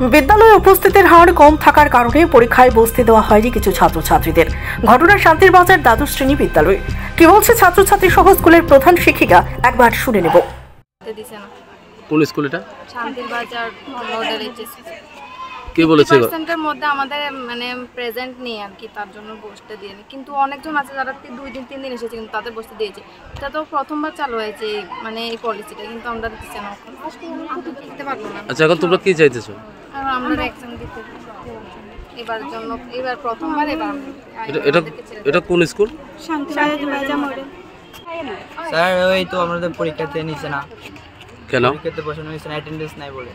বিদ্যালয়ে উপস্থিতির হার কম থাকার কারণে পরীক্ষায় বসতে দেওয়া হয়নি কিছু ছাত্রছাত্রীদের। ঘটনা শান্তির বাজার দ্বাদশ শ্রেণী বিদ্যালয়। কি বলছে ছাত্রছাত্রী সহ স্কুলের প্রধান শিক্ষিকা, একবার শুনে নেব। কোন স্কুল এটা? শান্তির বাজার মডেল এইচএস। কে বলেছে? পার্সেন্টের মধ্যে আমাদের মানে প্রেজেন্ট নেই আর কি, তার জন্য বসতে দিইনি। কিন্তু অনেকজন আছে যারা 2 দিন 3 দিন এসেছে, কিন্তু তাদের বসতে দিয়েছে। এটা তো প্রথমবার চালু হয়েছে মানে এই পলিসিটা, কিন্তু আমরা দিচ্ছি না, দিতে পারবো না। আচ্ছা, এখন তোমরা কি চাইতেছো? আমরা এক্সাম দিতে এবার জন্য, এবার প্রথমবার। এবার এটা কোন স্কুল? শান্তির বাজার মডেল। স্যার ওই তো আমাদের পরীক্ষাতে নিছে না। কেন? পরীক্ষাতে বসানো হয়েছে না, অ্যাটেন্ডেন্স নাই বলে।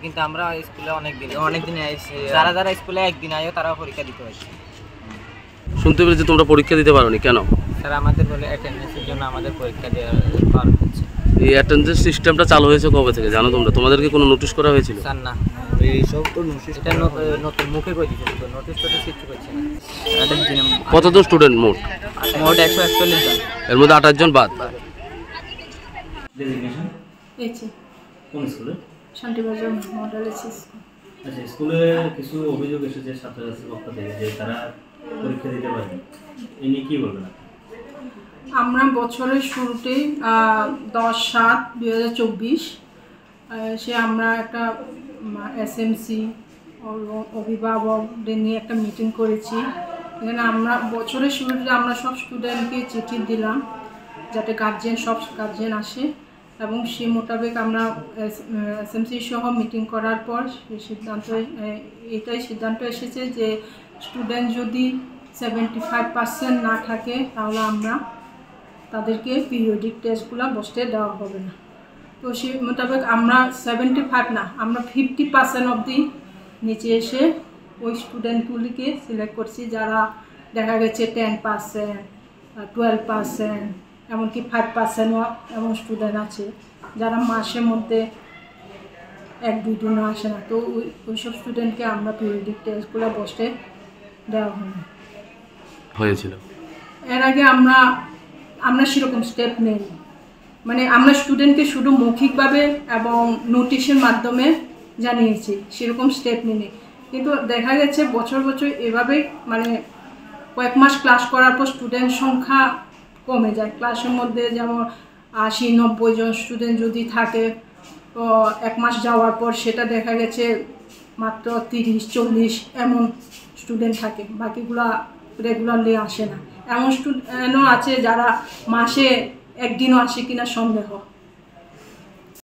কিন্তু আমরা স্কুলে অনেক দিন আইছি, যারা স্কুলে একদিন আয়ো তারা পরীক্ষা দিতে হয়েছে। শুনতে পেরেছি তোমরা পরীক্ষা দিতে পারোনি, কেন? স্যার আমাদের বলে অ্যাটেন্ডেন্সের জন্য আমাদের পরীক্ষা দেওয়া পার হচ্ছে। এই অ্যাটেন্ডেন্স সিস্টেমটা চালু হয়েছে কবে থেকে জানো তোমরা? তোমাদেরকে কোনো নোটিশ করা হয়েছিল? স্যার না, এইসব তো নোটিশ এটা নতুন মুখে করে দিচ্ছে, তো নোটিশ তো কিছু করছে না। কতজন স্টুডেন্ট মোট? 141 জন, এর মধ্যে 28 জন বাদ। ডেজিগনেশন এইচএস কোন স্কুলে? শান্তির বাজার মডেল এইচএস। আচ্ছা, স্কুলে কিছু অভিযোগ এসেছে ছাত্রছাত্রীর পক্ষ থেকে যে তারা পরীক্ষা দিতে পারেনি, এই নিয়ে কী বলবেন? আমরা বছরের শুরুতেই 10/7/2024 সে আমরা একটা এসএমসি অভিভাবকদের নিয়ে একটা মিটিং করেছি। এখানে আমরা বছরের শুরুতে আমরা সব স্টুডেন্টকে চিঠি দিলাম যাতে সব গার্জেন আসে, এবং সেই মোতাবেক আমরা এসএমসি সহ মিটিং করার পর সিদ্ধান্ত এসেছে যে স্টুডেন্ট যদি 75% না থাকে তাহলে আমরা তাদেরকে পিরিয়ডিক টেস্টগুলো বসতে দেওয়া হবে না। তো সেই মোতাবেক আমরা 75 না, আমরা 50% অবধি নিচে এসে ওই স্টুডেন্টগুলিকে সিলেক্ট করছি যারা দেখা গেছে 10%, 12%, এমনকি 5%ও এমন স্টুডেন্ট আছে যারা মাসের মধ্যে 1-2 দিনও আসে না। তো ওইসব স্টুডেন্টকে আমরা পিরিয়ডিক টেস্টগুলো বসতে দেওয়া হয়েছিল। এর আগে আমরা সেরকম স্টেপ নেই, মানে আমরা স্টুডেন্টকে শুধু মৌখিকভাবে এবং নোটিশের মাধ্যমে জানিয়েছি, সেরকম স্টেপ নিই। কিন্তু দেখা গেছে বছর এভাবে মানে কয়েক মাস ক্লাস করার পর স্টুডেন্ট সংখ্যা কমে যায়। ক্লাসের মধ্যে যেমন 80-90 জন স্টুডেন্ট যদি থাকে, তো 1 মাস যাওয়ার পর সেটা দেখা গেছে মাত্র 30-40 এমন স্টুডেন্ট থাকে, বাকিগুলা রেগুলারলি আসে না। এমন স্টুডেন্টও আছে যারা মাসে 1 দিনও আসে কিনা সন্দেহ।